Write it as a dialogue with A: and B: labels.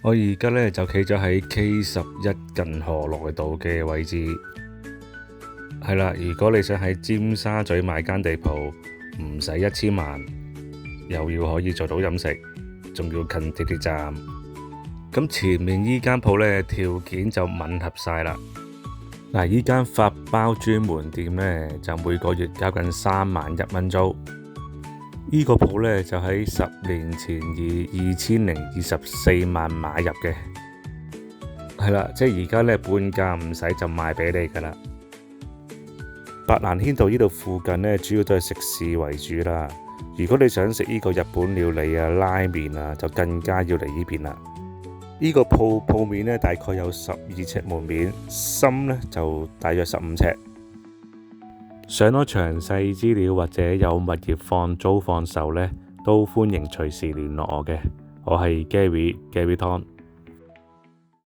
A: 我而家呢就企咗喺 K11近河內道嘅位置，係啦。如果你想喺尖沙咀買間地鋪，唔使1000萬，又要可以做到飲食，仲要近地鐵站，咁前面呢間鋪呢條件就吻合晒啦。嗱，呢間法包專門店呢，就每個月交緊3萬1蚊租。呢個鋪呢，就喺10年前以2024萬買入嘅，係啦，即係而家呢，半價唔使就賣俾你噶啦。白蘭軒道呢度附近呢，主要都係食肆為主啦。如果你想食呢個日本料理啊、拉麵啊，就更加要嚟呢邊啦。呢個鋪面呢，大概有12尺門面，深呢就大約15尺。想攞詳細資料或者有物業放租放售呢，都歡迎隨時聯絡我嘅。我係 Gary Tom。